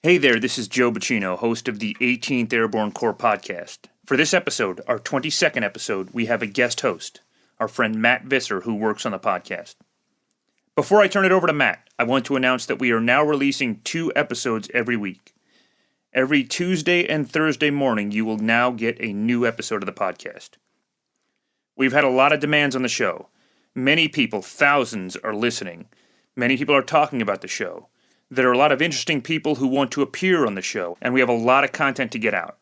Hey there, this is Joe Bacino, host of the 18th Airborne Corps podcast. For this episode, our 22nd episode, we have a guest host, our friend Matt Visser, who works on the podcast. Before I turn it over to Matt, I want to announce that we are now releasing 2 episodes every week. Every Tuesday and Thursday morning, you will now get a new episode of the podcast. We've had a lot of demands on the show. Many people, thousands, are listening. Many people are talking about the show. There are a lot of interesting people who want to appear on the show, and we have a lot of content to get out.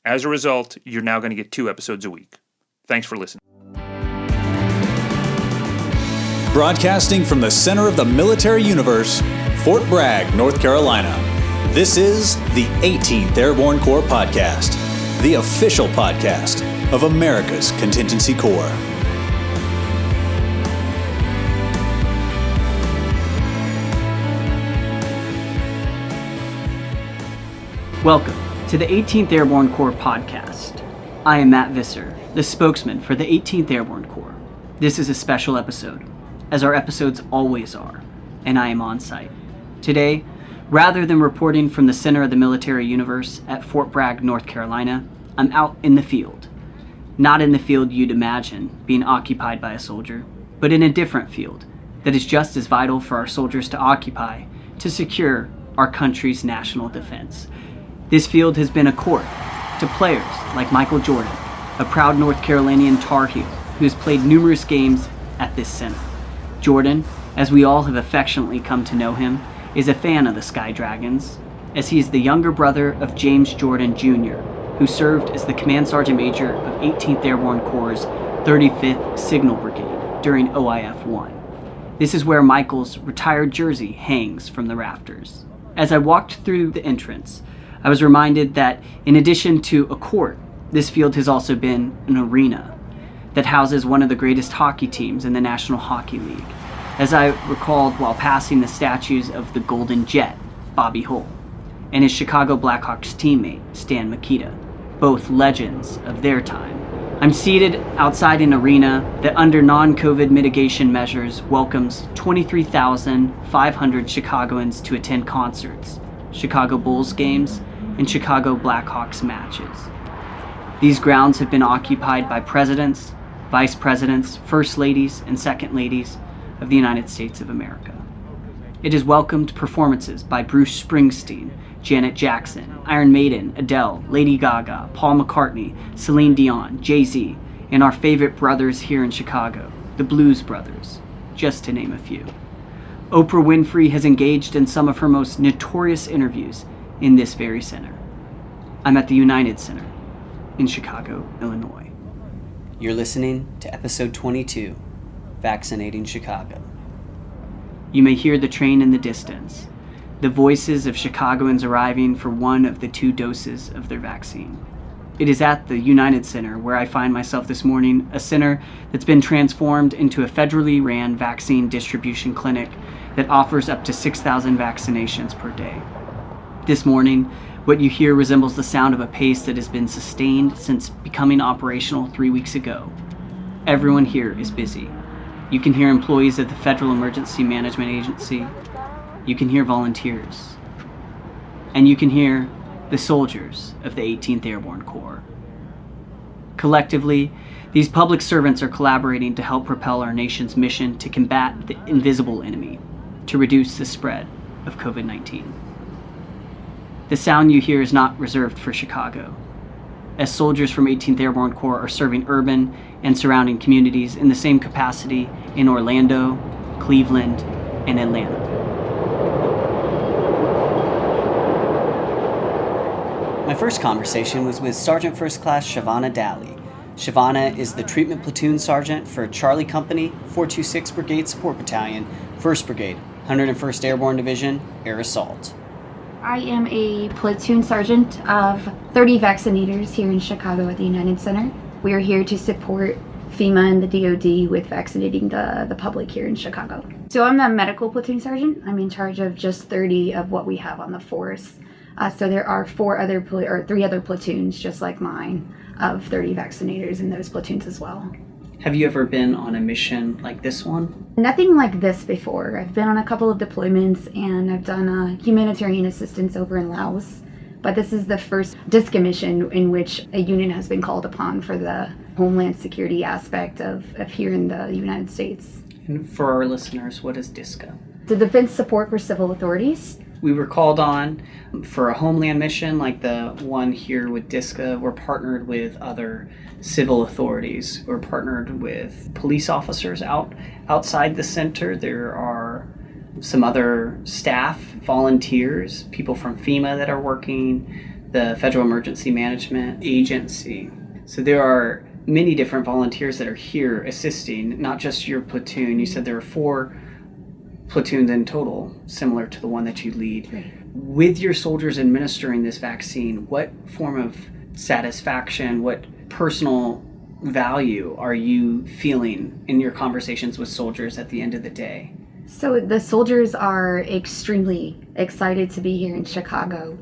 As a result, you're now going to get 2 episodes a week. Thanks for listening. Broadcasting from the center of the military universe, Fort Bragg, North Carolina. This is the 18th Airborne Corps podcast, the official podcast of America's Contingency Corps. Welcome to the 18th Airborne Corps podcast. I am Matt Visser, the spokesman for the 18th Airborne Corps. This is a special episode, as our episodes always are, and I am on site. Today, rather than reporting from the center of the military universe at Fort Bragg, North Carolina, I'm out in the field. Not in the field you'd imagine being occupied by a soldier, but in a different field that is just as vital for our soldiers to occupy to secure our country's national defense. This field has been a court to players like Michael Jordan, a proud North Carolinian Tar Heel who has played numerous games at this center. Jordan, as we all have affectionately come to know him, is a fan of the Sky Dragons, as he is the younger brother of James Jordan Jr., who served as the Command Sergeant Major of 18th Airborne Corps' 35th Signal Brigade during OIF-1. This is where Michael's retired jersey hangs from the rafters. As I walked through the entrance, I was reminded that in addition to a court, this field has also been an arena that houses one of the greatest hockey teams in the National Hockey League, as I recalled while passing the statues of the Golden Jet, Bobby Hull, and his Chicago Blackhawks teammate, Stan Mikita, both legends of their time. I'm seated outside an arena that under non-COVID mitigation measures welcomes 23,500 Chicagoans to attend concerts, Chicago Bulls games, and Chicago Blackhawks matches. These grounds have been occupied by presidents, vice presidents, first ladies, and second ladies of the United States of America. It has welcomed performances by Bruce Springsteen, Janet Jackson, Iron Maiden, Adele, Lady Gaga, Paul McCartney, Celine Dion, Jay-Z, and our favorite brothers here in Chicago, the Blues Brothers, just to name a few. Oprah Winfrey has engaged in some of her most notorious interviews in this very center. I'm at the United Center in Chicago, Illinois. You're listening to episode 22, Vaccinating Chicago. You may hear the train in the distance, the voices of Chicagoans arriving for one of the 2 doses of their vaccine. It is at the United Center where I find myself this morning, a center that's been transformed into a federally ran vaccine distribution clinic that offers up to 6,000 vaccinations per day. This morning, what you hear resembles the sound of a pace that has been sustained since becoming operational 3 weeks ago. Everyone here is busy. You can hear employees of the Federal Emergency Management Agency. You can hear volunteers. And you can hear the soldiers of the 18th Airborne Corps. Collectively, these public servants are collaborating to help propel our nation's mission to combat the invisible enemy, to reduce the spread of COVID-19. The sound you hear is not reserved for Chicago, as soldiers from 18th Airborne Corps are serving urban and surrounding communities in the same capacity in Orlando, Cleveland, and Atlanta. My first conversation was with Sergeant First Class Shavana Daly. Shavana is the treatment platoon sergeant for Charlie Company, 426 Brigade Support Battalion, 1st Brigade, 101st Airborne Division, Air Assault. I am a platoon sergeant of 30 vaccinators here in Chicago at the United Center. We are here to support FEMA and the DoD with vaccinating the public here in Chicago. So I'm the medical platoon sergeant. I'm in charge of just 30 of what we have on the force. So there are 3 other platoons just like mine of 30 vaccinators in those platoons as well. Have you ever been on a mission like this one? Nothing like this before. I've been on a couple of deployments and I've done humanitarian assistance over in Laos. But this is the first DISCA mission in which a unit has been called upon for the homeland security aspect of here in the United States. And for our listeners, what is DISCA? The Defense Support for Civil Authorities. We were called on for a homeland mission like the one here with DISCA. We're partnered with other civil authorities. We're partnered with police officers outside the center. There are some other staff, volunteers, people from FEMA that are working, the Federal Emergency Management Agency. So there are many different volunteers that are here assisting, not just your platoon. You said there are 4 platoons in total, similar to the one that you lead. Right. With your soldiers administering this vaccine, what form of satisfaction, what personal value are you feeling in your conversations with soldiers at the end of the day? So the soldiers are extremely excited to be here in Chicago.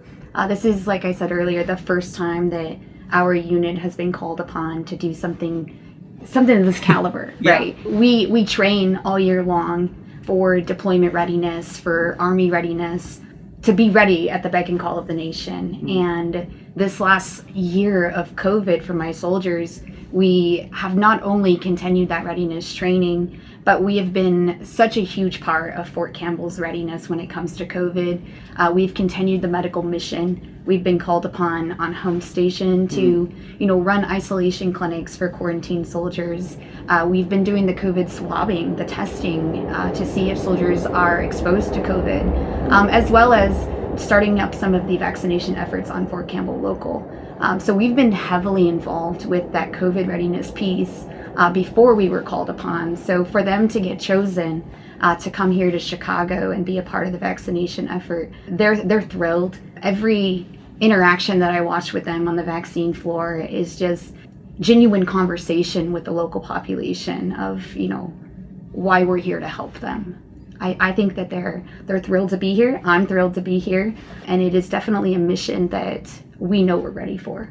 This is, like I said earlier, the first time that our unit has been called upon to do something of this caliber, Yeah. right? We train all year long for deployment readiness, for Army readiness, to be ready at the beck and call of the nation. Mm-hmm. And this last year of COVID for my soldiers, we have not only continued that readiness training, but we have been such a huge part of Fort Campbell's readiness when it comes to COVID. We've continued the medical mission. We've been called upon on home station to, run isolation clinics for quarantined soldiers. We've been doing the COVID swabbing, the testing to see if soldiers are exposed to COVID, as well as starting up some of the vaccination efforts on Fort Campbell local. So we've been heavily involved with that COVID readiness piece before we were called upon. So for them to get chosen to come here to Chicago and be a part of the vaccination effort, they're thrilled. Every interaction that I watch with them on the vaccine floor is just genuine conversation with the local population of, why we're here to help them. I think that they're thrilled to be here. I'm thrilled to be here. And it is definitely a mission that we know we're ready for.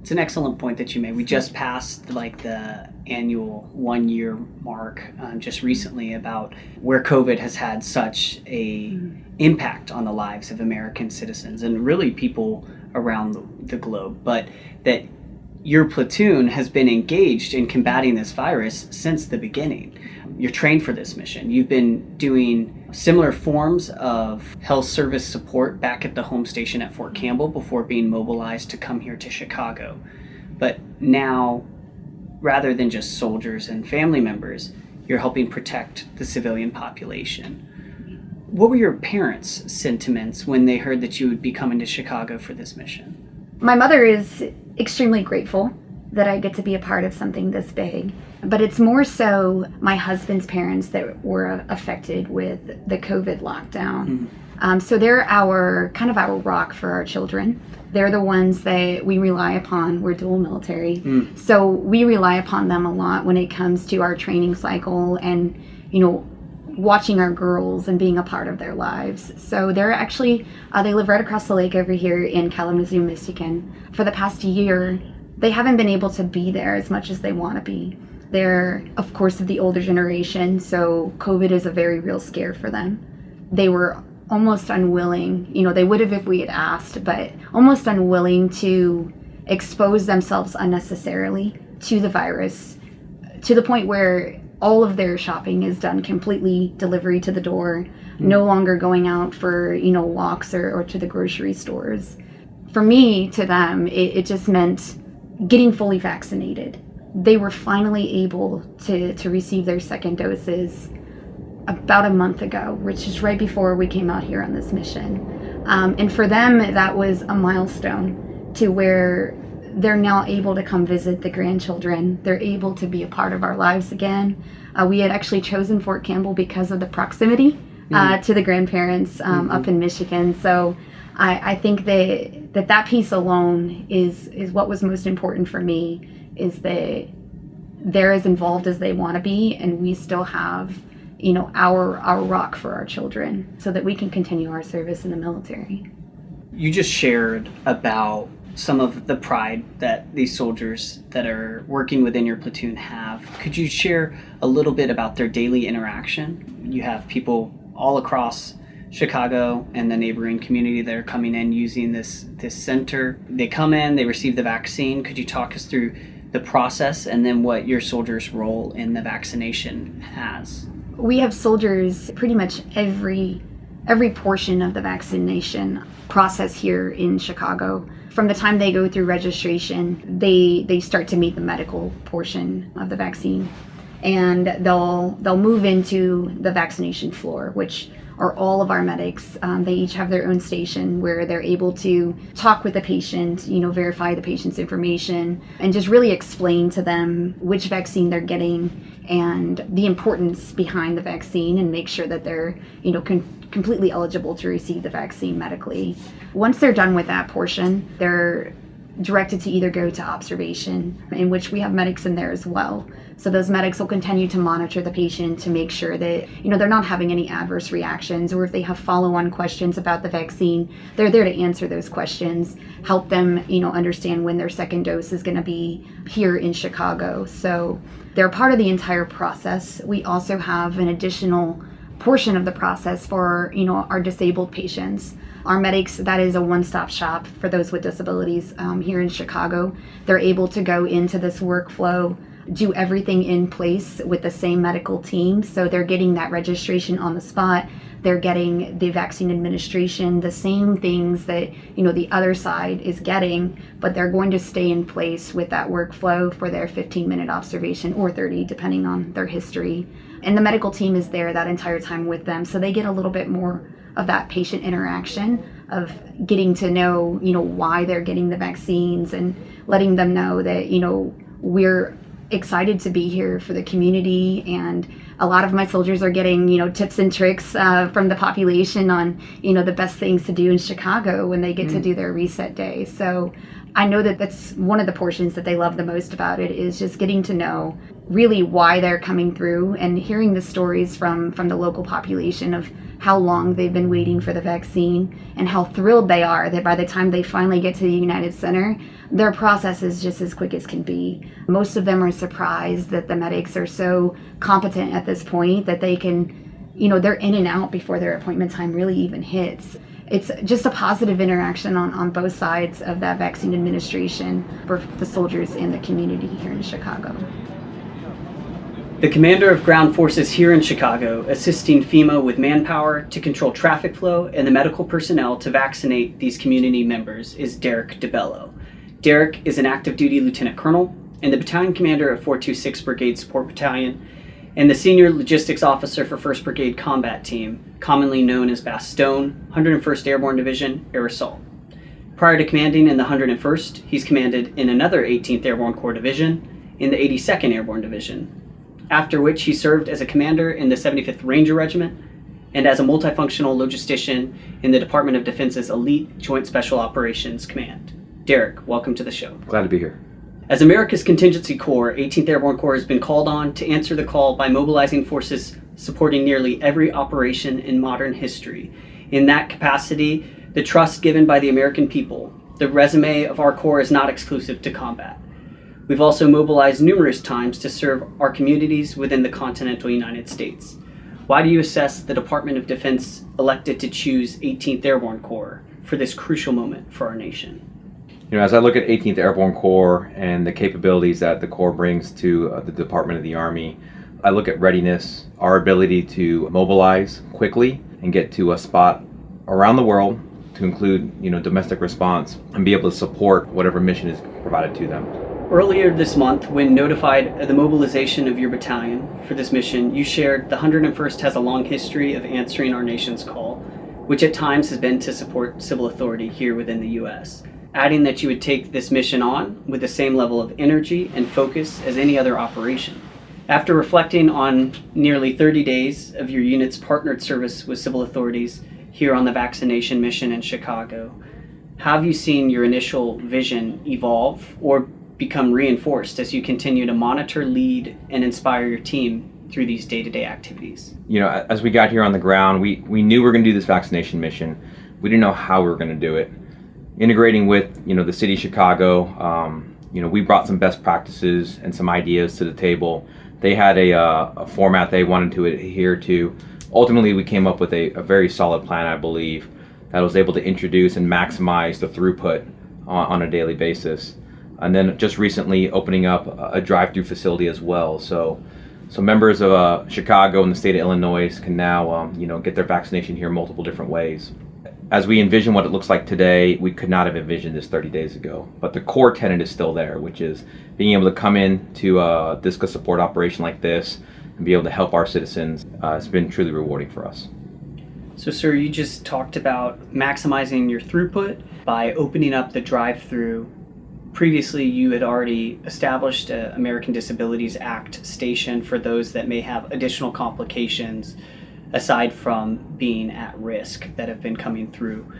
It's an excellent point that you made. We just passed the annual 1-year mark just recently about where COVID has had such a impact on the lives of American citizens and really people around the globe, but that your platoon has been engaged in combating this virus since the beginning. You're trained for this mission. You've been doing similar forms of health service support back at the home station at Fort Campbell before being mobilized to come here to Chicago. But now, rather than just soldiers and family members, you're helping protect the civilian population. What were your parents' sentiments when they heard that you would be coming to Chicago for this mission? My mother is extremely grateful that I get to be a part of something this big, but it's more so my husband's parents that were affected with the COVID lockdown. So they're our rock for our children. They're the ones that we rely upon. We're dual military. So we rely upon them a lot when it comes to our training cycle and, watching our girls and being a part of their lives. So they're actually, they live right across the lake over here in Kalamazoo, Michigan. For the past year, they haven't been able to be there as much as they want to be. They're, of course, of the older generation, so COVID is a very real scare for them. They were almost unwilling, they would have if we had asked, but almost unwilling to expose themselves unnecessarily to the virus, to the point where all of their shopping is done completely delivery to the door, no longer going out for, walks or to the grocery stores. For me, to them, it just meant getting fully vaccinated. They were finally able to receive their second doses about a month ago, which is right before we came out here on this mission. And for them, that was a milestone to where they're now able to come visit the grandchildren. They're able to be a part of our lives again. We had actually chosen Fort Campbell because of the proximity to the grandparents up in Michigan. So I think that piece alone is what was most important for me, is that they're as involved as they want to be, and we still have, our rock for our children so that we can continue our service in the military. You just shared about some of the pride that these soldiers that are working within your platoon have. Could you share a little bit about their daily interaction? You have people all across Chicago and the neighboring community that are coming in using this center. They come in, they receive the vaccine. Could you talk us through the process and then what your soldiers' role in the vaccination has? We have soldiers pretty much every portion of the vaccination process here in Chicago. From the time they go through registration, they start to meet the medical portion of the vaccine, and they'll move into the vaccination floor, which are all of our medics. They each have their own station where they're able to talk with the patient, verify the patient's information, and just really explain to them which vaccine they're getting and the importance behind the vaccine, and make sure that they're, completely eligible to receive the vaccine medically. Once they're done with that portion, they're directed to either go to observation, in which we have medics in there as well. So those medics will continue to monitor the patient to make sure that, they're not having any adverse reactions, or if they have follow-on questions about the vaccine, they're there to answer those questions, help them, understand when their second dose is going to be here in Chicago. So they're part of the entire process. We also have an additional portion of the process for, our disabled patients. Our medics, that is a one-stop shop for those with disabilities here in Chicago. They're able to go into this workflow, do everything in place with the same medical team. So they're getting that registration on the spot. They're getting the vaccine administration, the same things that, the other side is getting, but they're going to stay in place with that workflow for their 15-minute observation, or 30, depending on their history. And the medical team is there that entire time with them. So they get a little bit more of that patient interaction of getting to know, why they're getting the vaccines, and letting them know that, we're excited to be here for the community. And a lot of my soldiers are getting, tips and tricks from the population on, the best things to do in Chicago when they get to do their reset day. So I know that that's one of the portions that they love the most about it, is just getting to know really why they're coming through, and hearing the stories from the local population of how long they've been waiting for the vaccine, and how thrilled they are that by the time they finally get to the United Center, their process is just as quick as can be. Most of them are surprised that the medics are so competent at this point that they can, they're in and out before their appointment time really even hits. It's just a positive interaction on both sides of that vaccine administration for the soldiers and the community here in Chicago. The commander of ground forces here in Chicago, assisting FEMA with manpower to control traffic flow and the medical personnel to vaccinate these community members, is Derek DeBello. Derek is an active duty lieutenant colonel and the battalion commander of 426 Brigade Support Battalion, and the senior logistics officer for 1st Brigade Combat Team, commonly known as Bastogne, 101st Airborne Division, Air Assault. Prior to commanding in the 101st, he's commanded in another 18th Airborne Corps Division, in the 82nd Airborne Division, after which he served as a commander in the 75th Ranger Regiment and as a multifunctional logistician in the Department of Defense's Elite Joint Special Operations Command. Derek, welcome to the show. Glad to be here. As America's Contingency Corps, 18th Airborne Corps has been called on to answer the call by mobilizing forces supporting nearly every operation in modern history. In that capacity, the trust given by the American people, the resume of our Corps is not exclusive to combat. We've also mobilized numerous times to serve our communities within the continental United States. Why do you assess the Department of Defense elected to choose 18th Airborne Corps for this crucial moment for our nation? As I look at 18th Airborne Corps and the capabilities that the Corps brings to the Department of the Army, I look at readiness, our ability to mobilize quickly and get to a spot around the world, to include, domestic response, and be able to support whatever mission is provided to them. Earlier this month, when notified of the mobilization of your battalion for this mission, you shared the 101st has a long history of answering our nation's call, which at times has been to support civil authority here within the U.S., adding that you would take this mission on with the same level of energy and focus as any other operation. After reflecting on nearly 30 days of your unit's partnered service with civil authorities here on the vaccination mission in Chicago, how have you seen your initial vision evolve or become reinforced as you continue to monitor, lead, and inspire your team through these day-to-day activities? As we got here on the ground, we knew we were going to do this vaccination mission. We didn't know how we were going to do it. integrating with, the city of Chicago. We brought some best practices and some ideas to the table. They had a format they wanted to adhere to. Ultimately, we came up with a very solid plan, I believe, that was able to introduce and maximize the throughput on a daily basis. And then just recently opening up a drive-through facility as well. So members of Chicago and the state of Illinois can now, get their vaccination here multiple different ways. As we envision what it looks like today, we could not have envisioned this 30 days ago. But the core tenet is still there, which is being able to come in to a DISCA support operation like this and be able to help our citizens. It's been truly rewarding for us. So, sir, you just talked about maximizing your throughput by opening up the drive-through. Previously, you had already established an American Disabilities Act station for those that may have additional complications aside from being at risk that have been coming through.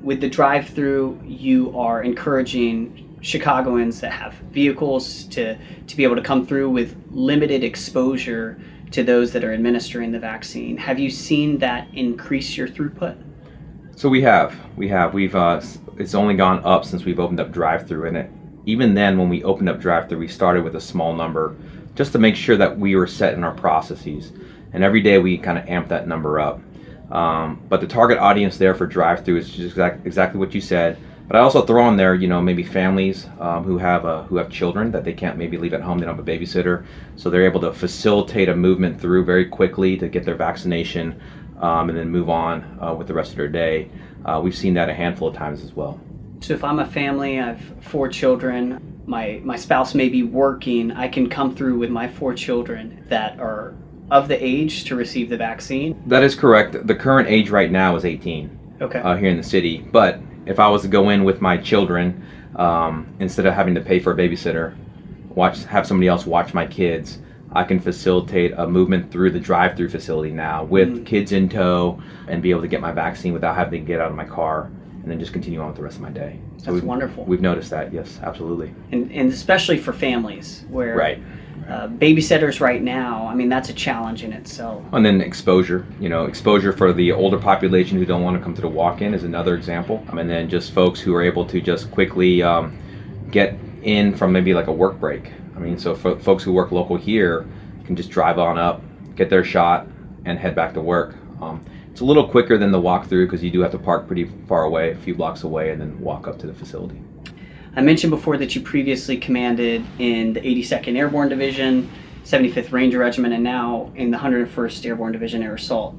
With the drive-through, you are encouraging Chicagoans that have vehicles to be able to come through with limited exposure to those that are administering the vaccine. Have you seen that increase your throughput? So we've it's only gone up since we've opened up drive-through, and even then when we opened up drive-through, we started with a small number just to make sure that we were set in our processes. And every day we kind of amp that number up. But the target audience there for drive-through is just exactly what you said. But I also throw in there, maybe families who have children that they can't maybe leave at home. They don't have a babysitter, so they're able to facilitate a movement through very quickly to get their vaccination and then move on with the rest of their day. We've seen that a handful of times as well. So if I'm a family, I have 4 children, my spouse may be working, I can come through with my 4 children that are of the age to receive the vaccine? That is correct. The current age right now is 18 here in the city. But if I was to go in with my children, instead of having to pay for a babysitter, have somebody else watch my kids, I can facilitate a movement through the drive-through facility now with kids in tow and be able to get my vaccine without having to get out of my car and then just continue on with the rest of my day. So That's wonderful. We've noticed that, yes, absolutely. And especially for families where right. Babysitters right now, I mean, that's a challenge in itself. And then exposure, exposure for the older population who don't want to come to the walk-in is another example. And then just folks who are able to just quickly get in from maybe like a work break. I mean, so for folks who work local here can just drive on up, get their shot, and head back to work. It's a little quicker than the walk-through because you do have to park pretty far away, a few blocks away, and then walk up to the facility. I mentioned before that you previously commanded in the 82nd Airborne Division, 75th Ranger Regiment, and now in the 101st Airborne Division Air Assault.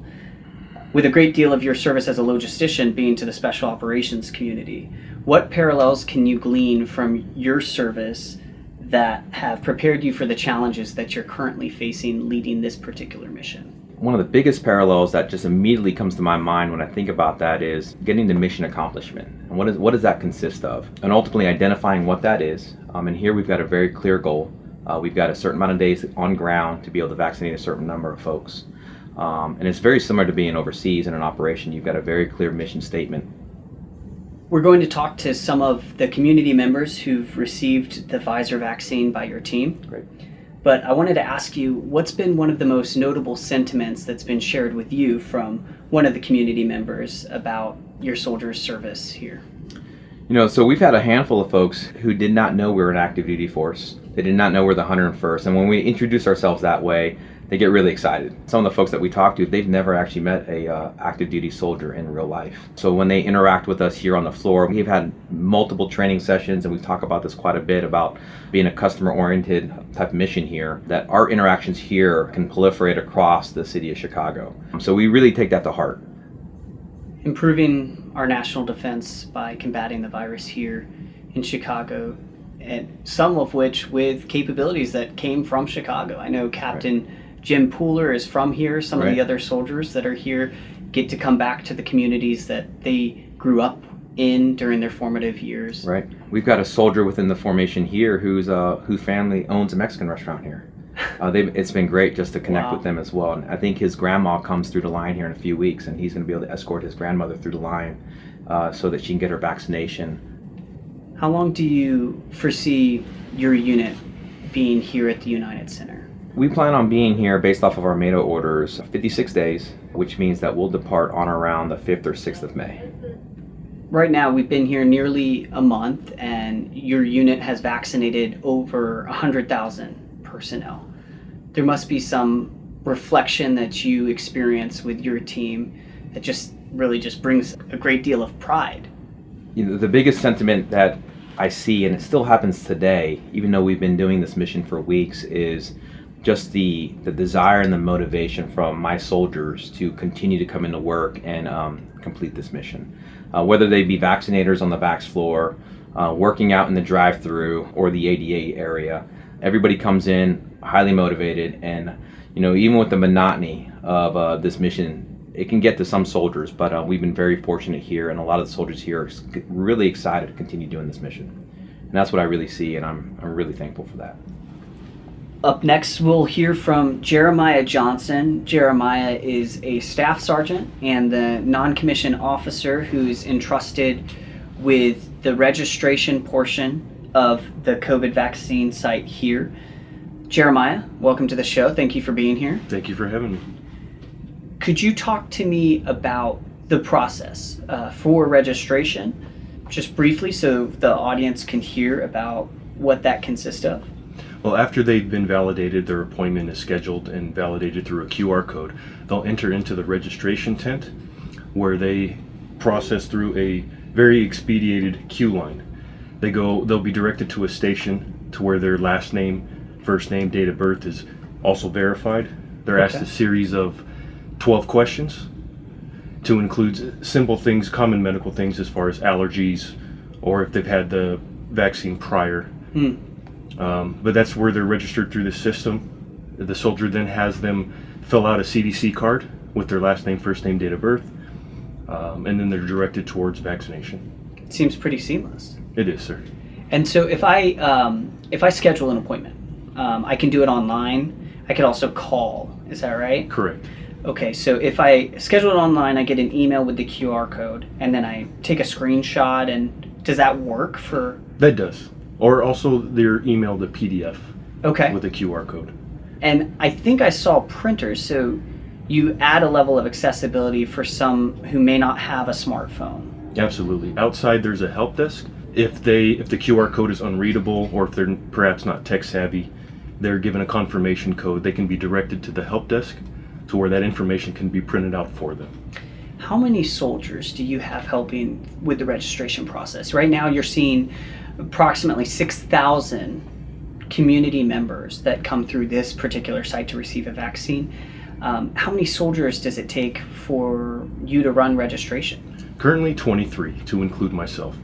With a great deal of your service as a logistician being to the Special Operations community, what parallels can you glean from your service that have prepared you for the challenges that you're currently facing leading this particular mission? One of the biggest parallels that just immediately comes to my mind when I think about that is getting the mission accomplishment. And what does that consist of? And ultimately identifying what that is. And here we've got a very clear goal. We've got a certain amount of days on ground to be able to vaccinate a certain number of folks. And it's very similar to being overseas in an operation. You've got a very clear mission statement. We're going to talk to some of the community members who've received the Pfizer vaccine by your team. Great. But I wanted to ask you, what's been one of the most notable sentiments that's been shared with you from one of the community members about your soldiers' service here? So we've had a handful of folks who did not know we were an active duty force. They did not know we're the 101st. And when we introduce ourselves that way, they get really excited. Some of the folks that we talk to, they've never actually met a active duty soldier in real life. So when they interact with us here on the floor, we've had multiple training sessions, and we talk about this quite a bit about being a customer-oriented type of mission here, that our interactions here can proliferate across the city of Chicago. So we really take that to heart. Improving our national defense by combating the virus here in Chicago, and some of which with capabilities that came from Chicago. I know Captain Jim Pooler is from here. Some of the other soldiers that are here get to come back to the communities that they grew up in during their formative years. Right. We've got a soldier within the formation here whose family owns a Mexican restaurant here. It's been great just to connect with them as well. And I think his grandma comes through the line here in a few weeks, and he's going to be able to escort his grandmother through the line so that she can get her vaccination. How long do you foresee your unit being here at the United Center? We plan on being here based off of our NATO orders 56 days, which means that we'll depart on around the 5th or 6th of May. right now we've been here nearly a month, and your unit has vaccinated over 100,000 personnel. There must be some reflection that you experience with your team that just really just brings a great deal of pride. The biggest sentiment that I see, and it still happens today, even though we've been doing this mission for weeks, is just the desire and the motivation from my soldiers to continue to come into work and complete this mission. Whether they be vaccinators on the vax floor, working out in the drive-through or the ADA area, everybody comes in highly motivated, and even with the monotony of this mission, it can get to some soldiers, but we've been very fortunate here, and a lot of the soldiers here are really excited to continue doing this mission. And that's what I really see, and I'm really thankful for that. Up next, we'll hear from Jeremiah Johnson. Jeremiah is a staff sergeant and the non-commissioned officer who's entrusted with the registration portion of the COVID vaccine site here. Jeremiah, welcome to the show. Thank you for being here. Thank you for having me. Could you talk to me about the process for registration, just briefly, so the audience can hear about what that consists of? Well, after they've been validated, their appointment is scheduled and validated through a QR code. They'll enter into the registration tent where they process through a very expedited queue line. They'll be directed to a station to where their last name, first name, date of birth is also verified. They're asked a series of 12 questions to include simple things, common medical things as far as allergies or if they've had the vaccine prior. But that's where they're registered through the system. The soldier then has them fill out a CDC card with their last name, first name, date of birth, and then they're directed towards vaccination. It seems pretty seamless. It is, sir. And so if I schedule an appointment, I can do it online. I could also call. Is that right? Correct. Okay, so if I schedule it online, I get an email with the QR code, and then I take a screenshot, and does that work for... That does. Or also they're emailed a PDF with a QR code. And I think I saw printers, so you add a level of accessibility for some who may not have a smartphone. Absolutely. Outside there's a help desk. If the QR code is unreadable or if they're perhaps not tech savvy, they're given a confirmation code. They can be directed to the help desk to where that information can be printed out for them. How many soldiers do you have helping with the registration process? Right now you're seeing approximately 6,000 community members that come through this particular site to receive a vaccine. How many soldiers does it take for you to run registration? Currently 23, to include myself.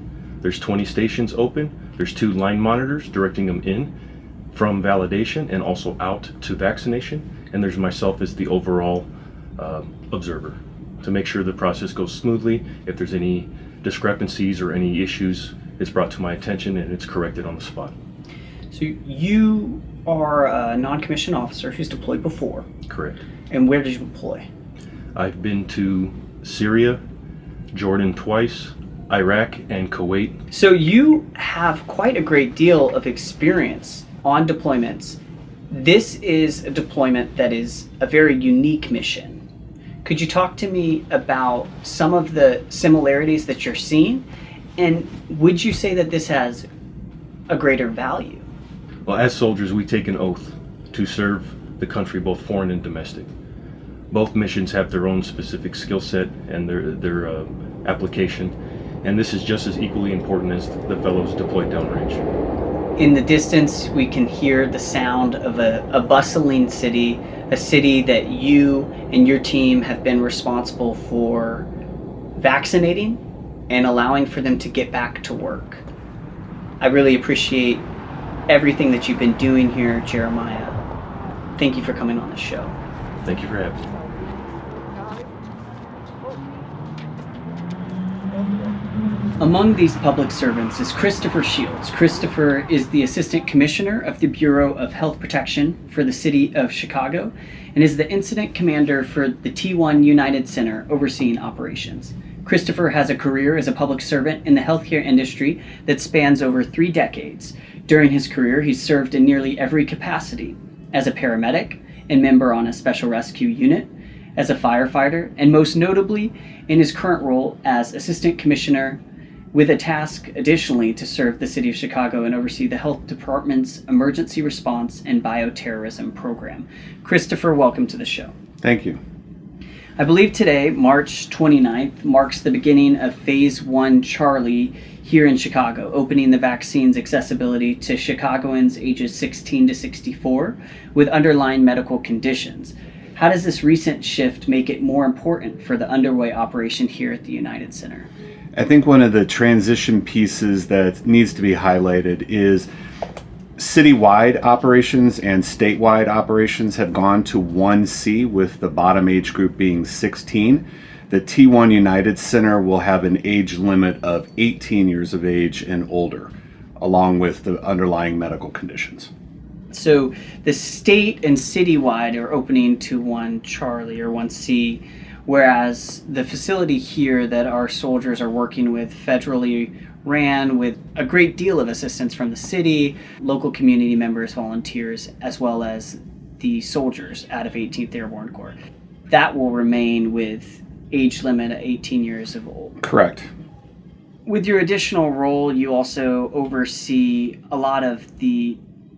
There's 20 stations open. There's 2 line monitors directing them in from validation and also out to vaccination. And there's myself as the overall observer to make sure the process goes smoothly. If there's any discrepancies or any issues, it's brought to my attention and it's corrected on the spot. So you are a non-commissioned officer who's deployed before. Correct. And where did you deploy? I've been to Syria, Jordan twice, Iraq, and Kuwait. So you have quite a great deal of experience on deployments. This is a deployment that is a very unique mission. Could you talk to me about some of the similarities that you're seeing? And would you say that this has a greater value? Well, as soldiers, we take an oath to serve the country, both foreign and domestic. Both missions have their own specific skill set and their application, and this is just as equally important as the fellows deployed downrange. In the distance, we can hear the sound of a bustling city, a city that you and your team have been responsible for vaccinating and allowing for them to get back to work. I really appreciate everything that you've been doing here, Jeremiah. Thank you for coming on the show. Thank you for having me. Among these public servants is Christopher Shields. Christopher is the Assistant Commissioner of the Bureau of Health Protection for the City of Chicago and is the Incident Commander for the T1 United Center overseeing operations. Christopher has a career as a public servant in the healthcare industry that spans over 3 decades. During his career, he's served in nearly every capacity: as a paramedic and member on a special rescue unit, as a firefighter, and most notably in his current role as Assistant Commissioner with a task additionally to serve the City of Chicago and oversee the Health Department's Emergency Response and Bioterrorism Program. Christopher, welcome to the show. Thank you. I believe today, March 29th, marks the beginning of Phase 1 Charlie here in Chicago, opening the vaccine's accessibility to Chicagoans ages 16 to 64 with underlying medical conditions. How does this recent shift make it more important for the underway operation here at the United Center? I think one of the transition pieces that needs to be highlighted is citywide operations and statewide operations have gone to 1C, with the bottom age group being 16. The T1 United Center will have an age limit of 18 years of age and older, along with the underlying medical conditions. So the state and citywide are opening to 1 Charlie or 1C, whereas the facility here that our soldiers are working with federally ran with a great deal of assistance from the city, local community members, volunteers, as well as the soldiers out of 18th Airborne Corps. That will remain with age limit at 18 years of old. Correct. With your additional role, you also oversee a lot of the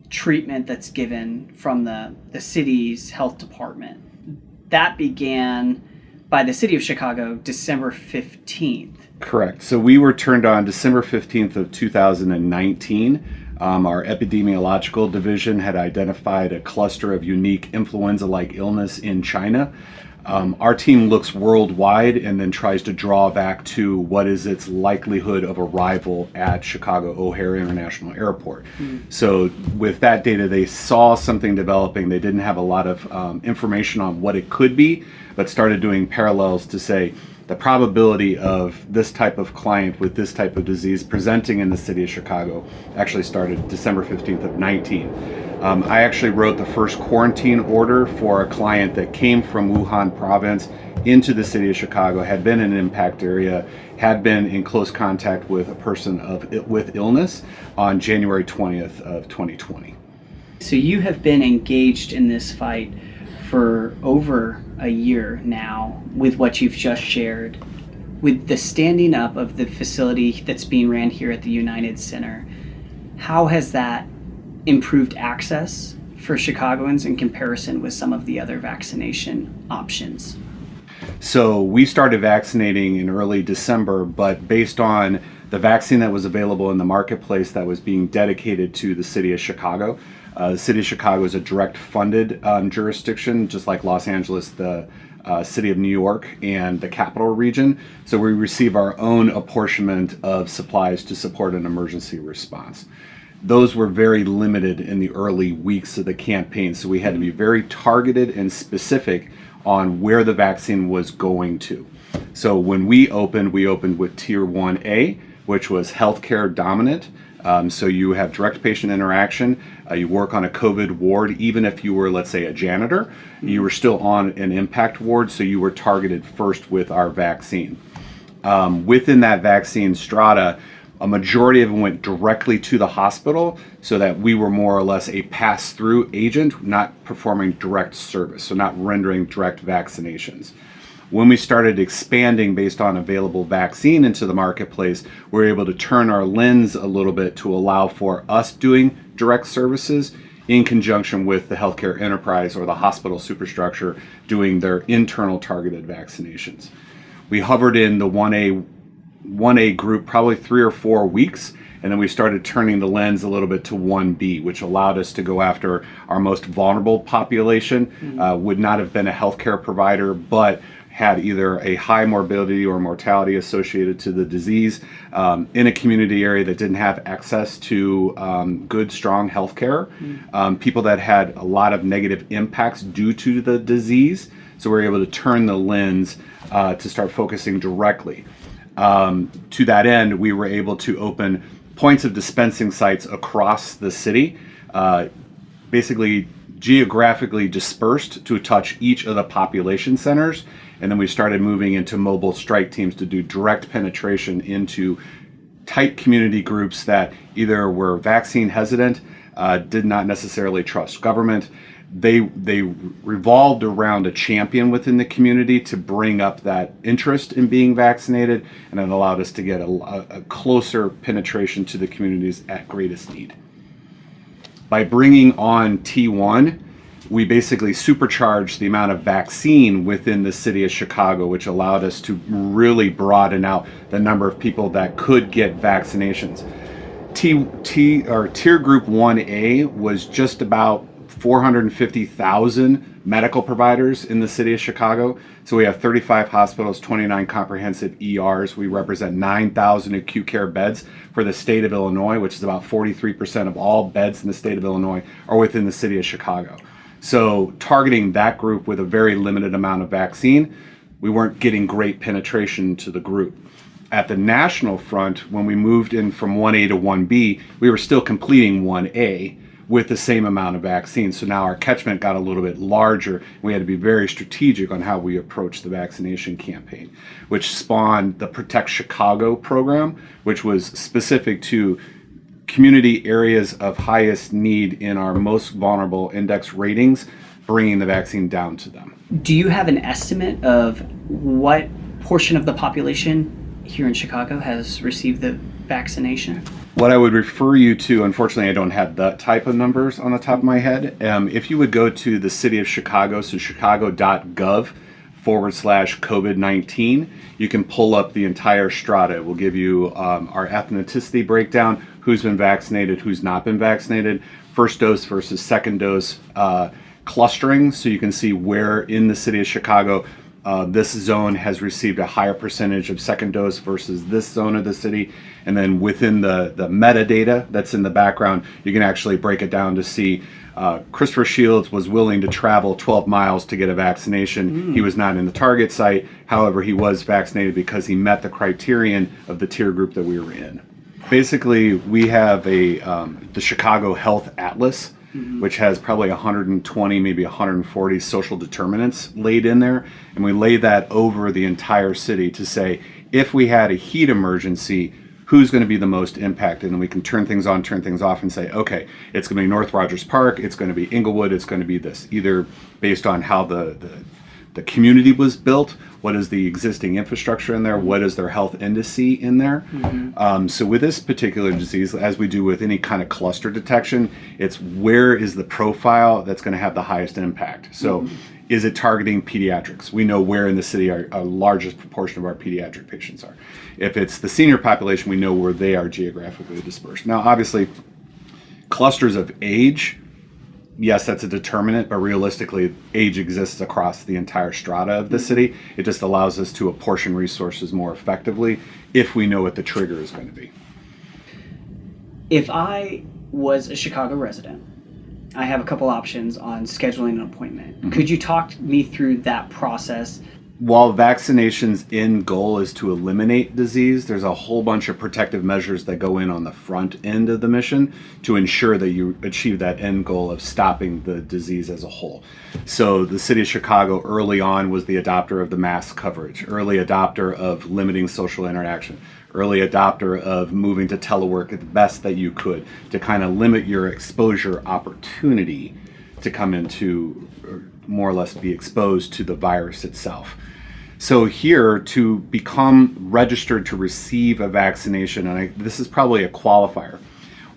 treatment that's given from the city's health department. That began by the City of Chicago December 15th. Correct. So we were turned on December 15th of 2019. Our epidemiological division had identified a cluster of unique influenza-like illness in China. Our team looks worldwide and then tries to draw back to what is its likelihood of arrival at Chicago O'Hare International Airport. So with that data, they saw something developing. They didn't have a lot of information on what it could be, but started doing parallels to say the probability of this type of client with this type of disease presenting in the city of Chicago actually started December 15th of 19. I actually wrote the first quarantine order for a client that came from Wuhan province into the city of Chicago, had been in an impact area, had been in close contact with a person with illness on January 20th of 2020. So you have been engaged in this fight for over a year now with what you've just shared. With the standing up of the facility that's being ran here at the United Center, how has that improved access for Chicagoans in comparison with some of the other vaccination options? So we started vaccinating in early December, but based on the vaccine that was available in the marketplace that was being dedicated to the city of Chicago. The city of Chicago is a direct funded jurisdiction, just like Los Angeles, the city of New York, and the capital region. So we receive our own apportionment of supplies to support an emergency response. Those were very limited in the early weeks of the campaign, so we had to be very targeted and specific on where the vaccine was going to. So when we opened with Tier 1A, which was healthcare dominant. So you have direct patient interaction, you work on a COVID ward, even if you were, let's say, a janitor, you were still on an impact ward, so you were targeted first with our vaccine. Within that vaccine strata, a majority of them went directly to the hospital, so that we were more or less a pass-through agent, not performing direct service, so not rendering direct vaccinations. When we started expanding based on available vaccine into the marketplace, we were able to turn our lens a little bit to allow for us doing direct services in conjunction with the healthcare enterprise or the hospital superstructure doing their internal targeted vaccinations. We hovered in the 1A group probably 3 or 4 weeks, and then we started turning the lens a little bit to 1B, which allowed us to go after our most vulnerable population, would not have been a healthcare provider, but had either a high morbidity or mortality associated to the disease in a community area that didn't have access to good, strong health care, people that had a lot of negative impacts due to the disease. So we're able to turn the lens to start focusing directly. To that end, we were able to open points of dispensing sites across the city, basically geographically dispersed to touch each of the population centers. And then we started moving into mobile strike teams to do direct penetration into tight community groups that either were vaccine hesitant, did not necessarily trust government, they revolved around a champion within the community to bring up that interest in being vaccinated, and it allowed us to get a closer penetration to the communities at greatest need. By bringing on T1, we basically supercharged the amount of vaccine within the city of Chicago, which allowed us to really broaden out the number of people that could get vaccinations. Tier Group 1A was just about 450,000 medical providers in the city of Chicago. So we have 35 hospitals, 29 comprehensive ERs. We represent 9,000 acute care beds for the state of Illinois, which is about 43% of all beds in the state of Illinois are within the city of Chicago. So targeting that group with a very limited amount of vaccine, we weren't getting great penetration to the group. At the national front, when we moved in from 1A to 1B, we were still completing 1A with the same amount of vaccine. So now our catchment got a little bit larger. We had to be very strategic on how we approach the vaccination campaign, which spawned the Protect Chicago program, which was specific to community areas of highest need in our most vulnerable index ratings, bringing the vaccine down to them. Do you have an estimate of what portion of the population here in Chicago has received the vaccination? What I would refer you to, unfortunately, I don't have that type of numbers on the top of my head. If you would go to the city of Chicago, so chicago.gov/COVID-19, you can pull up the entire strata. It will give you our ethnicity breakdown, who's been vaccinated, who's not been vaccinated, first dose versus second dose clustering, so you can see where in the city of Chicago this zone has received a higher percentage of second dose versus this zone of the city. And then within the metadata that's in the background, you can actually break it down to see Christopher Shields was willing to travel 12 miles to get a vaccination. He was not in the target site. However, he was vaccinated because he met the criterion of the tier group that we were in. Basically, we have the Chicago Health Atlas, which has probably 120, maybe 140 social determinants laid in there. And we lay that over the entire city to say, if we had a heat emergency, who's going to be the most impacted? And we can turn things on, turn things off, and say, okay, it's going to be North Rogers Park, it's going to be Inglewood, it's going to be this, either based on how the community was built, what is the existing infrastructure in there, what is their health indice in there. So with this particular disease, as we do with any kind of cluster detection, it's where is the profile that's going to have the highest impact. So is it targeting pediatrics? We know where in the city our largest proportion of our pediatric patients are. If it's the senior population, we know where they are geographically dispersed. Now, obviously, clusters of age, yes, that's a determinant, but realistically, age exists across the entire strata of the city. It just allows us to apportion resources more effectively if we know what the trigger is going to be. If I was a Chicago resident, I have a couple options on scheduling an appointment. Could you talk me through that process? While vaccination's end goal is to eliminate disease, there's a whole bunch of protective measures that go in on the front end of the mission to ensure that you achieve that end goal of stopping the disease as a whole. So the city of Chicago early on was the adopter of the mask coverage, early adopter of limiting social interaction, early adopter of moving to telework at the best that you could to kind of limit your exposure opportunity to come into, or more or less be exposed to the virus itself. So here, to become registered to receive a vaccination, and this is probably a qualifier,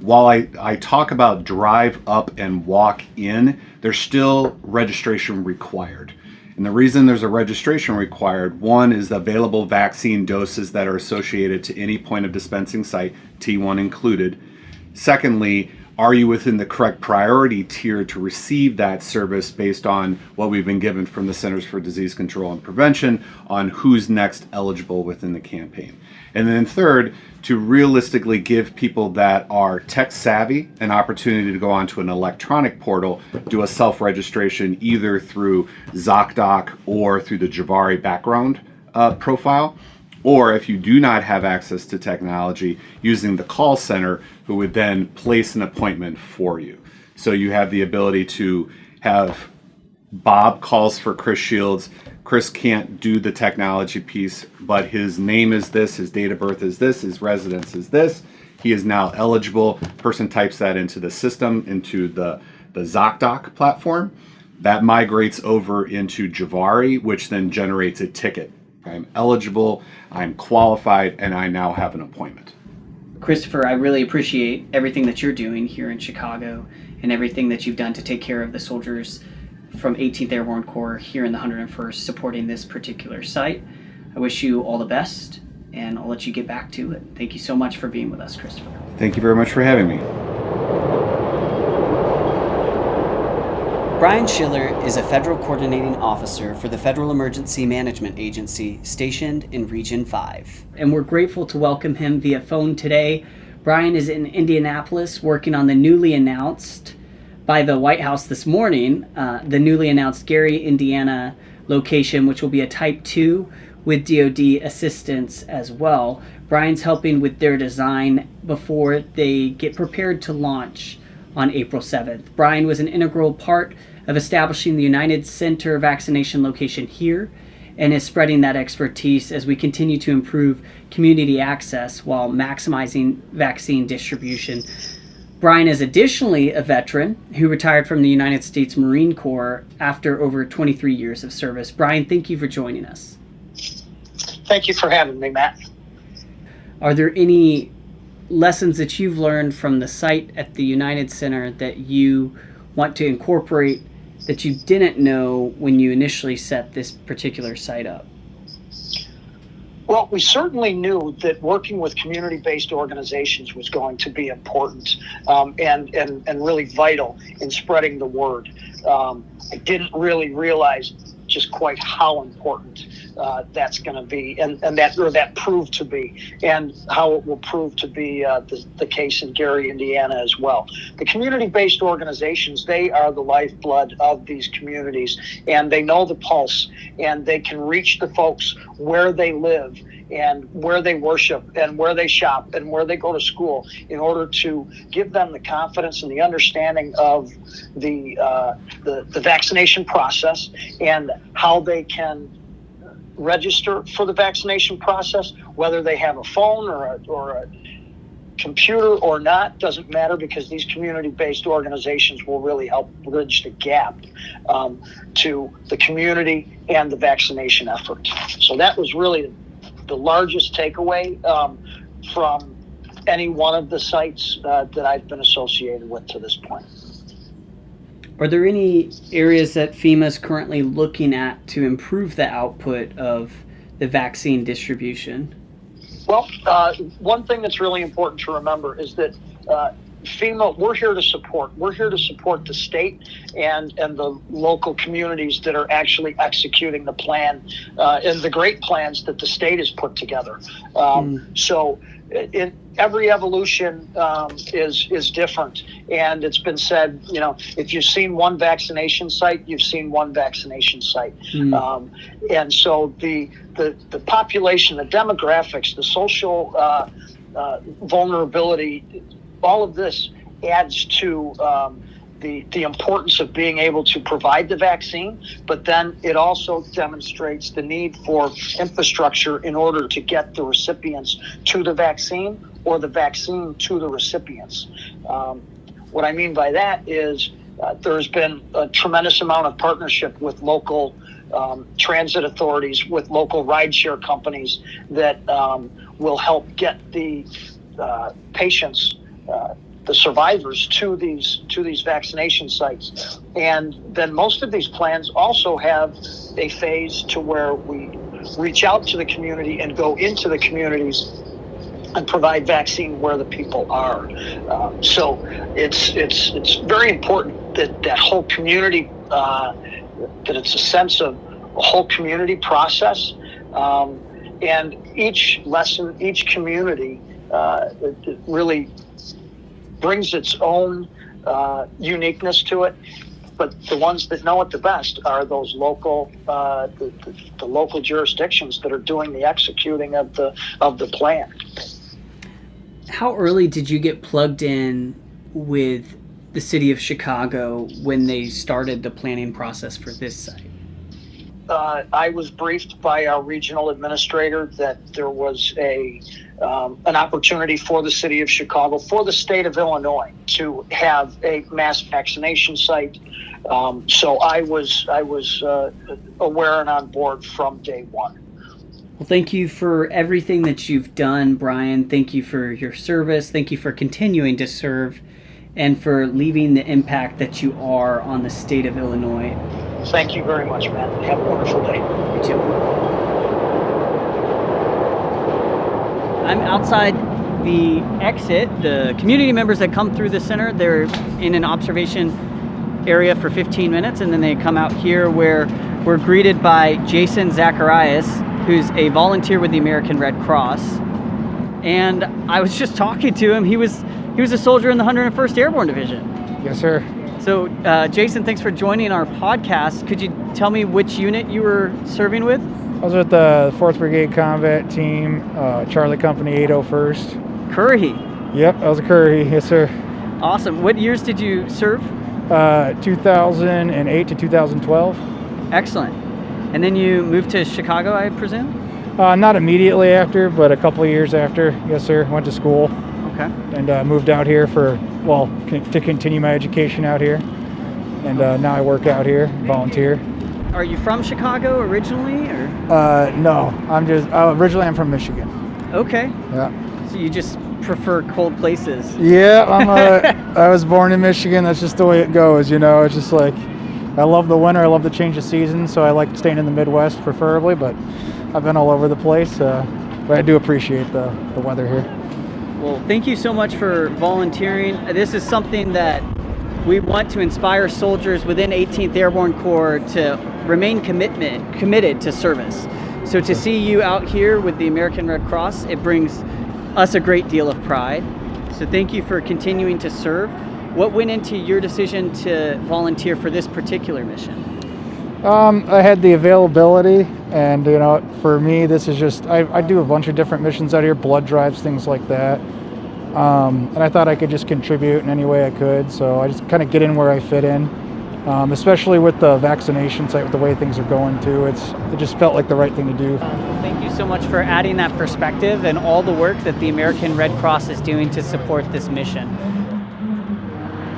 while I talk about drive up and walk in, there's still registration required. And the reason there's a registration required, one is the available vaccine doses that are associated to any point of dispensing site, T1 included. Secondly, are you within the correct priority tier to receive that service based on what we've been given from the Centers for Disease Control and Prevention on who's next eligible within the campaign? And then third, to realistically give people that are tech savvy an opportunity to go onto an electronic portal, do a self-registration either through ZocDoc or through the Javari background profile, or if you do not have access to technology, using the call center, who would then place an appointment for you. So you have the ability to have Bob calls for Chris Shields. Chris can't do the technology piece, but his name is this, his date of birth is this, his residence is this. He is now eligible. Person types that into the system, into the the ZocDoc platform. That migrates over into Javari, which then generates a ticket. I'm eligible, I'm qualified, and I now have an appointment. Christopher, I really appreciate everything that you're doing here in Chicago and everything that you've done to take care of the soldiers from 18th Airborne Corps here in the 101st supporting this particular site. I wish you all the best, and I'll let you get back to it. Thank you so much for being with us, Christopher. Thank you very much for having me. Brian Schiller is a federal coordinating officer for the Federal Emergency Management Agency stationed in Region 5. And we're grateful to welcome him via phone today. Brian is in Indianapolis working on the newly announced by the White House this morning, the newly announced Gary, Indiana location, which will be a Type 2 with DoD assistance as well. Brian's helping with their design before they get prepared to launch on April 7th. Brian was an integral part of establishing the United Center vaccination location here and is spreading that expertise as we continue to improve community access while maximizing vaccine distribution. Brian is additionally a veteran who retired from the United States Marine Corps after over 23 years of service. Brian, thank you for joining us. Thank you for having me, Matt. Are there any lessons that you've learned from the site at the United Center that you want to incorporate that you didn't know when you initially set this particular site up? Well, we certainly knew that working with community-based organizations was going to be important and really vital in spreading the word. I didn't really realize just quite how important that's going to be, and that proved to be, and how it will prove to be the case in Gary, Indiana as well. The community-based organizations, they are the lifeblood of these communities, and they know the pulse, and they can reach the folks where they live and where they worship and where they shop and where they go to school in order to give them the confidence and the understanding of the vaccination process and how they can register for the vaccination process, whether they have a phone or a computer or not, doesn't matter, because these community-based organizations will really help bridge the gap to the community and the vaccination effort. So that was really the largest takeaway from any one of the sites that I've been associated with to this point. Are there any areas that FEMA is currently looking at to improve the output of the vaccine distribution? Well, one thing that's really important to remember is that FEMA, we're here to support. We're here to support the state and the local communities that are actually executing the plan and the great plans that the state has put together. So in every evolution is different, and it's been said, if you've seen one vaccination site, you've seen one vaccination site. And so the population, the demographics, the social vulnerability, all of this adds to the importance of being able to provide the vaccine, but then it also demonstrates the need for infrastructure in order to get the recipients to the vaccine or the vaccine to the recipients. What I mean by that is there's been a tremendous amount of partnership with local transit authorities, with local rideshare companies that will help get the patients, the survivors to these vaccination sites. And then most of these plans also have a phase to where we reach out to the community and go into the communities and provide vaccine where the people are. So it's very important that whole community, that it's a sense of a whole community process. And each lesson, each community it really brings its own uniqueness to it, but the ones that know it the best are those local, the local jurisdictions that are doing the executing of the plan. How early did you get plugged in with the city of Chicago when they started the planning process for this site? I was briefed by our regional administrator that there was an opportunity for the city of Chicago, for the state of Illinois, to have a mass vaccination site. So I was aware and on board from day one. Well, thank you for everything that you've done, Brian. Thank you for your service. Thank you for continuing to serve and for leaving the impact that you are on the state of Illinois. Thank you very much, Matt. Have a wonderful day. You too. I'm outside the exit. The community members that come through the center, they're in an observation area for 15 minutes, and then they come out here where we're greeted by Jason Zacharias, who's a volunteer with the American Red Cross. And I was just talking to him. He was a soldier in the 101st Airborne Division. Yes, sir. So, Jason, thanks for joining our podcast. Could you tell me which unit you were serving with? I was with the 4th Brigade Combat Team, Charlie Company 801st. Curry. Yep, I was a Curry. Yes, sir. Awesome. What years did you serve? 2008 to 2012. Excellent. And then you moved to Chicago, I presume? Not immediately after, but a couple of years after. Yes, sir. Went to school. Okay. And moved out here to continue my education out here. And now I work out here, volunteer. Are you from Chicago originally, or? No, originally I'm from Michigan. Okay. Yeah. So you just prefer cold places? Yeah, I was born in Michigan. That's just the way it goes, you know. It's just like, I love the winter. I love the change of season, so I like staying in the Midwest preferably, but I've been all over the place. But I do appreciate the weather here. Well, thank you so much for volunteering. This is something that we want to inspire soldiers within 18th Airborne Corps to remain committed to service. So to see you out here with the American Red Cross, it brings us a great deal of pride. So thank you for continuing to serve. What went into your decision to volunteer for this particular mission? I had the availability, and you know, for me, this is just, I do a bunch of different missions out here, blood drives, things like that. And I thought I could just contribute in any way I could, so I just kind of get in where I fit in. Especially with the vaccination site, with the way things are going too, it just felt like the right thing to do. Thank you so much for adding that perspective and all the work that the American Red Cross is doing to support this mission.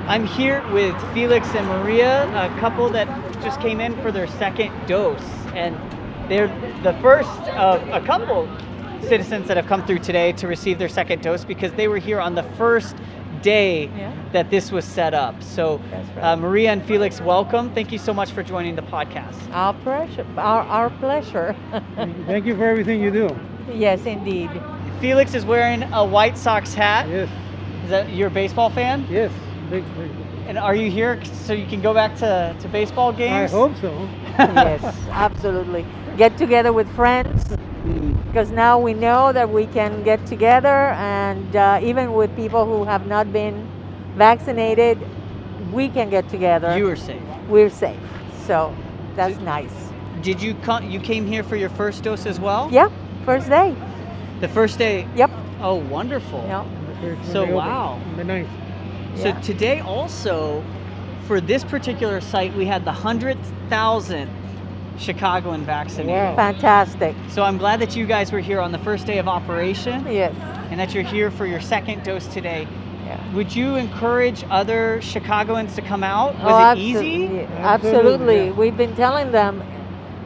I'm here with Felix and Maria, a couple that just came in for their second dose, and they're the first of a couple citizens that have come through today to receive their second dose because they were here on the first day that this was set up. So Maria and Felix, welcome. Thank you so much for joining the podcast. Our pleasure. Thank you for everything you do. Yes, indeed. Felix is wearing a White Sox hat. Yes. Is that you're a baseball fan? Yes. And are you here so you can go back to baseball games? I hope so. Yes, absolutely. Get together with friends, because now we know that we can get together, and even with people who have not been vaccinated, we can get together. You are safe. We're safe. So that's nice. Did you come? You came here for your first dose as well? Yeah, first day. The first day? Yep. Oh, wonderful. Yeah. So, wow. So today also, for this particular site, we had the 100,000th Chicagoan vaccinated. Wow. Fantastic. So I'm glad that you guys were here on the first day of operation. Yes. And that you're here for your second dose today. Yeah. Would you encourage other Chicagoans to come out? Was it easy? Absolutely. We've been telling them.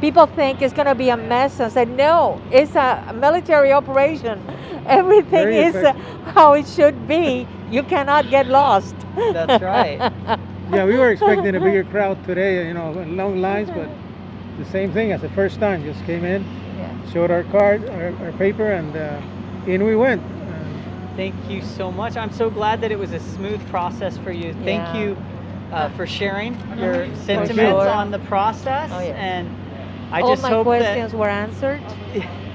People think it's going to be a mess. I said, no, it's a military operation. Everything is how it should be. You cannot get lost. That's right. Yeah, we were expecting a bigger crowd today, you know, long lines, but the same thing as the first time. Just came in, showed our card, our paper, and in we went. Thank you so much. I'm so glad that it was a smooth process for you. Thank you for sharing your sentiments on the process. And I just hope all my questions were answered,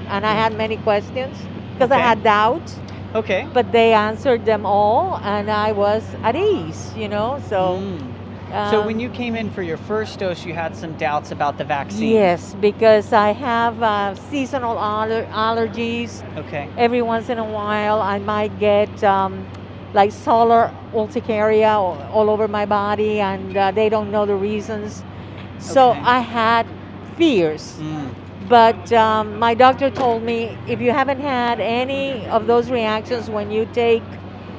and I had many questions because I had doubts. Okay. But they answered them all, and I was at ease, you know. So. So when you came in for your first dose, you had some doubts about the vaccine. Yes, because I have seasonal allergies. Okay. Every once in a while, I might get like solar urticaria all over my body, and they don't know the reasons. So I had fears. But my doctor told me if you haven't had any of those reactions when you take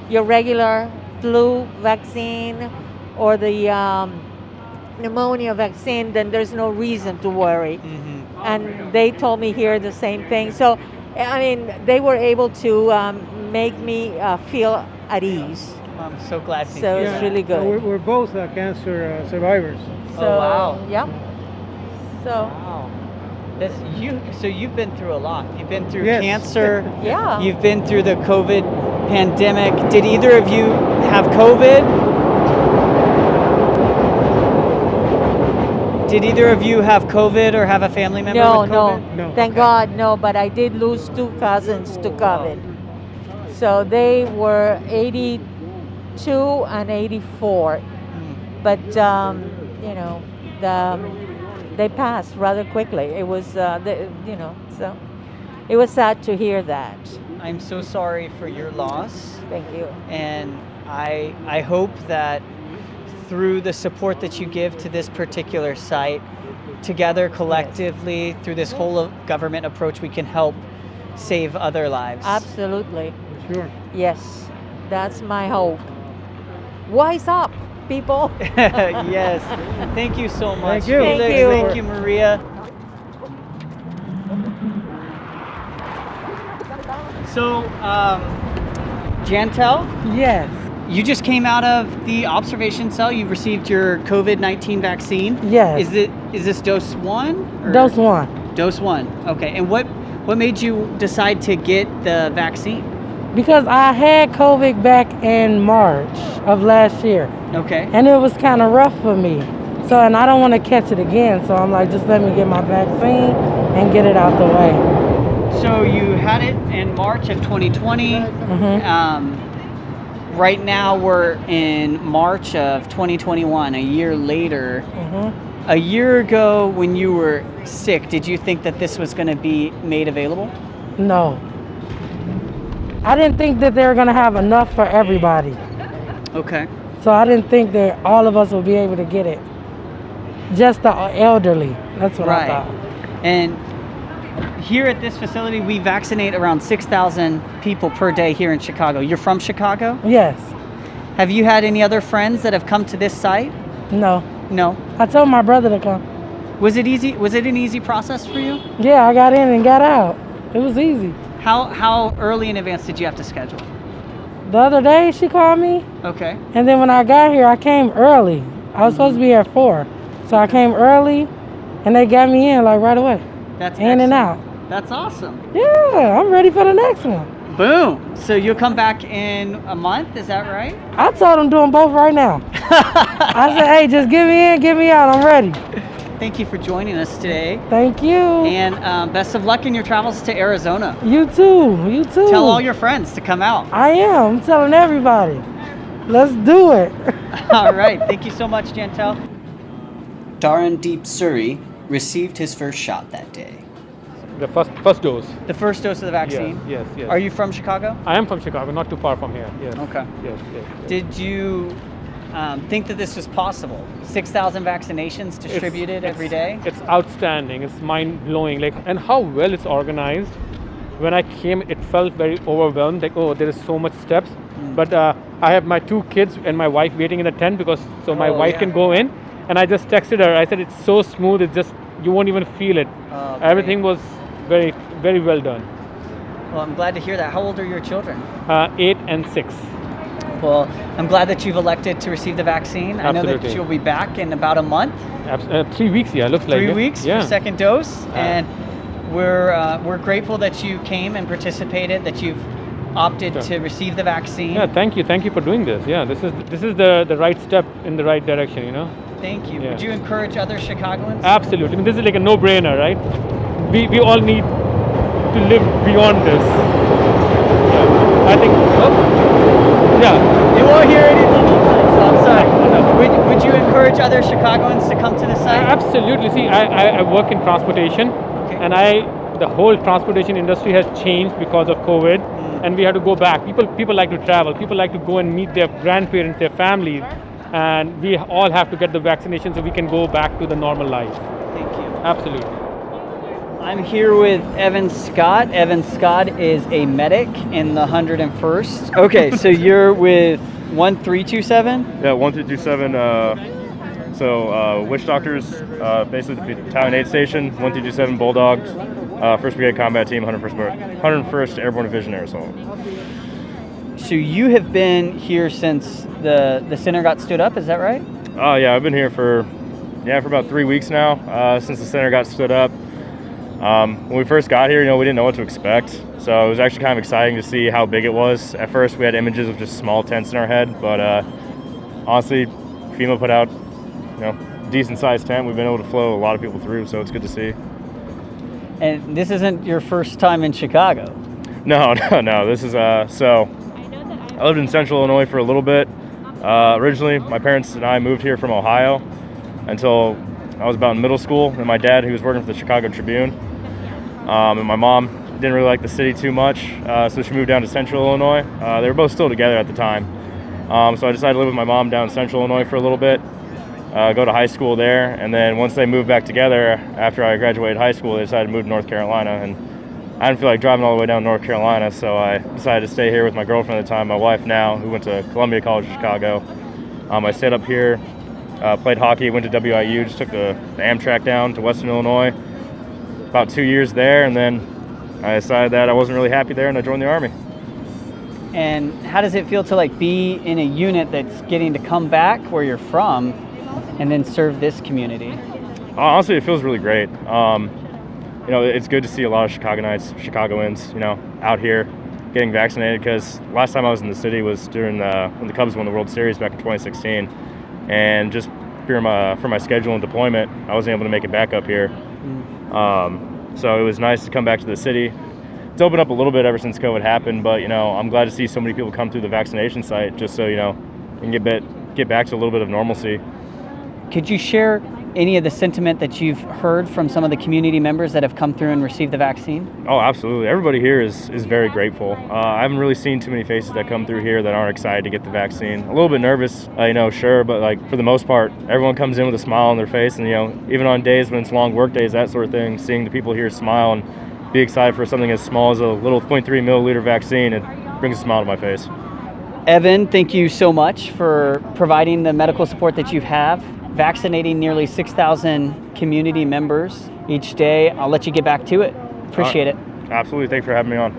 your regular flu vaccine or the pneumonia vaccine, then there's no reason to worry. And they told me here the same thing. So, I mean, they were able to make me feel at ease. I'm so glad to hear So that. it's really good. We're both cancer survivors. So, wow. Yeah. So. Wow. So you've been through a lot. You've been through Yes. cancer. Yeah. You've been through the COVID pandemic. Did either of you have COVID? Did either of you have COVID or have a family member with COVID? No. Thank God, no. But I did lose 2 cousins to COVID. So they were 82 and 84. But, you know, they passed rather quickly. It was, so it was sad to hear that. I'm so sorry for your loss. Thank you. And I hope that through the support that you give to this particular site, together collectively through this whole government approach, we can help save other lives. Absolutely. Sure. Yes, that's my hope. Wise up, people. Yes. Thank you so much. Thank you. Thank Felix. you. Thank you, Maria. So, Jantel, Yes, you just came out of the observation cell. You received your COVID-19 vaccine. yes. Is this dose 1? or- Dose 1. Dose 1. Okay. And what made you decide to get the vaccine? Because I had COVID back in March of last year, Okay. and it was kind of rough for me. So, and I don't want to catch it again. So I'm like, just let me get my vaccine and get it out the way. So you had it in March of 2020. Right now we're in March of 2021, a year later. A year ago when you were sick, did you think that this was going to be made available? No. I didn't think that they were going to have enough for everybody. Okay. So I didn't think that all of us would be able to get it. Just the elderly. That's what I thought. And here at this facility, we vaccinate around 6,000 people per day here in Chicago. You're from Chicago? Yes. Have you had any other friends that have come to this site? No. No. I told my brother to come. Was it easy? Was it an easy process for you? Yeah, I got in and got out. It was easy. How early in advance did you have to schedule? The other day she called me, Okay. and then when I got here, I came early. I was supposed to be here at 4. So I came early, and they got me in like right away. That's in and out. That's awesome. Yeah, I'm ready for the next one. Boom. So you'll come back in a month, is that right? I told them doing both right now. I said, hey, just get me in, get me out. I'm ready. Thank you for joining us today. Thank you. And best of luck in your travels to Arizona. You too. You too. Tell all your friends to come out. I am. I'm telling everybody. Let's do it. All right. Thank you so much, Jantel. Darandeep Suri received his first shot that day. The first dose. The first dose of the vaccine? Yes. Are you from Chicago? I am from Chicago, not too far from here. Yes. Okay. Yes. Did you think that this was possible? 6,000 vaccinations distributed every day? It's outstanding. It's mind-blowing. And how well it's organized. When I came, it felt very overwhelmed. There is so much steps. But I have my 2 kids and my wife waiting in the tent so my wife can go in. And I just texted her. I said, it's so smooth. It's just, you won't even feel it. Everything was very, very well done. Well, I'm glad to hear that. How old are your children? 8 and 6. Well, I'm glad that you've elected to receive the vaccine. I know that Absolutely. you'll be back in about a month. 3 weeks, looks like 3 it. weeks Yeah. for second dose. And we're grateful that you came and participated, that you've opted to receive the vaccine. Yeah, thank you for doing this. Yeah, this is the right step in the right direction, you know. Thank you. Yeah. Would you encourage other Chicagoans? Absolutely. I mean, this is like a no-brainer, right? We all need to live beyond this. Yeah. I think. You won't hear anything, so I'm sorry. Would you encourage other Chicagoans to come to the site? Absolutely. See, I work in transportation, and the whole transportation industry has changed because of COVID, and we had to go back. People like to travel. People like to go and meet their grandparents, their families, and we all have to get the vaccination so we can go back to the normal life. Thank you. Absolutely. I'm here with Evan Scott. Evan Scott is a medic in the 101st. Okay, so you're with 1327? Yeah, 1327. Witch Doctors, basically the battalion 8 station, 1327 Bulldogs, 1st Brigade Combat Team, 101st Airborne Division Air Assault. So you have been here since the center got stood up, is that right? Oh yeah, I've been here for about 3 weeks now, since the center got stood up. When we first got here, we didn't know what to expect, so it was actually kind of exciting to see how big it was. At first, we had images of just small tents in our head, but honestly, FEMA put out, decent-sized tent. We've been able to flow a lot of people through, so it's good to see. And this isn't your first time in Chicago? No. This is so. I lived in Central Illinois for a little bit. Originally, my parents and I moved here from Ohio until I was about in middle school, and my dad, he was working for the Chicago Tribune, and my mom didn't really like the city too much, so she moved down to Central Illinois. They were both still together at the time, so I decided to live with my mom down in Central Illinois for a little bit, go to high school there, and then once they moved back together, after I graduated high school, they decided to move to North Carolina, and I didn't feel like driving all the way down to North Carolina, so I decided to stay here with my girlfriend at the time, my wife now, who went to Columbia College of Chicago. I stayed up here, played hockey, went to WIU, just took the Amtrak down to Western Illinois, about 2 years there, and then I decided that I wasn't really happy there, and I joined the Army. And how does it feel to be in a unit that's getting to come back where you're from and then serve this community? Honestly, it feels really great. It's good to see a lot of Chicagoans, out here getting vaccinated, because last time I was in the city was during when the Cubs won the World Series back in 2016, and just for my schedule and deployment, I wasn't able to make it back up here. So it was nice to come back to the city. It's opened up a little bit ever since COVID happened, but I'm glad to see so many people come through the vaccination site, just so we can get back to a little bit of normalcy. Could you share any of the sentiment that you've heard from some of the community members that have come through and received the vaccine? Oh, absolutely. Everybody here is very grateful. I haven't really seen too many faces that come through here that aren't excited to get the vaccine. A little bit nervous, sure, but for the most part, everyone comes in with a smile on their face, and even on days when it's long work days, that sort of thing, seeing the people here smile and be excited for something as small as a little 0.3 milliliter vaccine, it brings a smile to my face. Evan, thank you so much for providing the medical support that you have, vaccinating nearly 6,000 community members each day. I'll let you get back to it. Appreciate it. Absolutely. Thanks for having me on.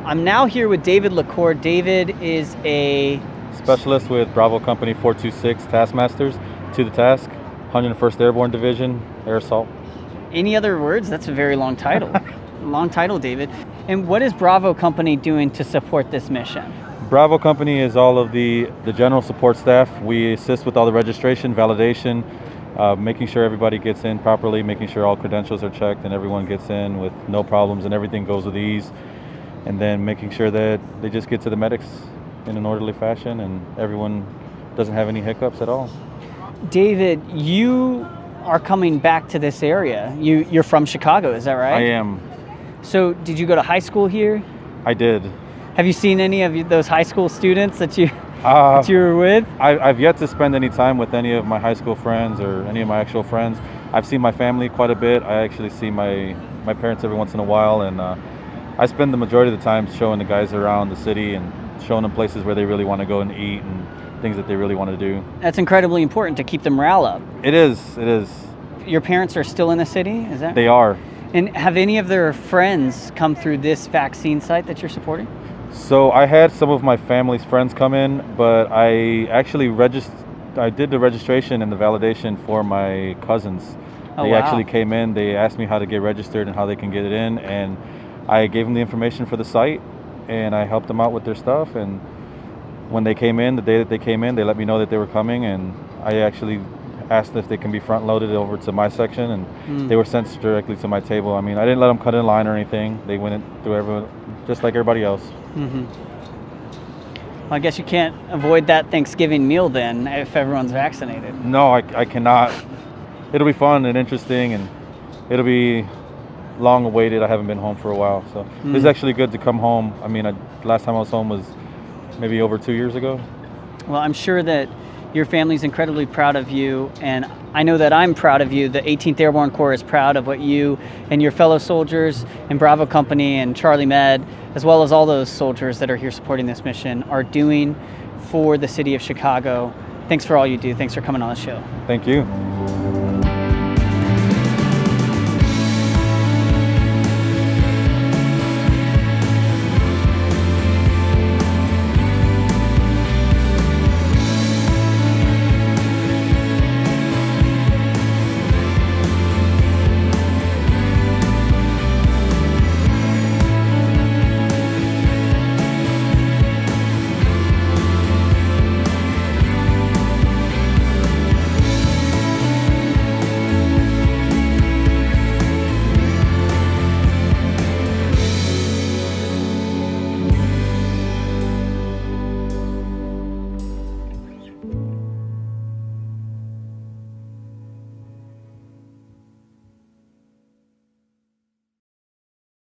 I'm now here with David LaCour. David is a specialist with Bravo Company 426 Taskmasters to the task, 101st Airborne Division, Air Assault. Any other words? That's a very long title. Long title, David. And what is Bravo Company doing to support this mission? Bravo Company is all of the general support staff. We assist with all the registration, validation, making sure everybody gets in properly, making sure all credentials are checked and everyone gets in with no problems and everything goes with ease. And then making sure that they just get to the medics in an orderly fashion and everyone doesn't have any hiccups at all. David, you are coming back to this area. You're from Chicago, is that right? I am. So did you go to high school here? I did. Have you seen any of those high school students that you were with? I've yet to spend any time with any of my high school friends or any of my actual friends. I've seen my family quite a bit. I actually see my parents every once in a while, and I spend the majority of the time showing the guys around the city and showing them places where they really want to go and eat and things that they really want to do. That's incredibly important to keep the morale up. It is. Your parents are still in the city, is that? They are. And have any of their friends come through this vaccine site that you're supporting? So I had some of my family's friends come in, but I actually I did the registration and the validation for my cousins. They actually came in, they asked me how to get registered and how they can get it in, and I gave them the information for the site and I helped them out with their stuff. And when they came in, the day that they came in, they let me know that they were coming, and I actually asked if they can be front loaded over to my section, and they were sent directly to my table. I mean, I didn't let them cut in line or anything. They went through everyone just like everybody else. Mm-hmm. Well, I guess you can't avoid that Thanksgiving meal then if everyone's vaccinated. No, I cannot. It'll be fun and interesting, and it'll be long awaited. I haven't been home for a while, so it's actually good to come home. I mean, last time I was home was maybe over 2 years ago. Well, I'm sure that Your family's incredibly proud of you, and I know that I'm proud of you. The 18th Airborne Corps is proud of what you and your fellow soldiers and Bravo Company and Charlie Med, as well as all those soldiers that are here supporting this mission, are doing for the city of Chicago. Thanks for all you do. Thanks for coming on the show. Thank you.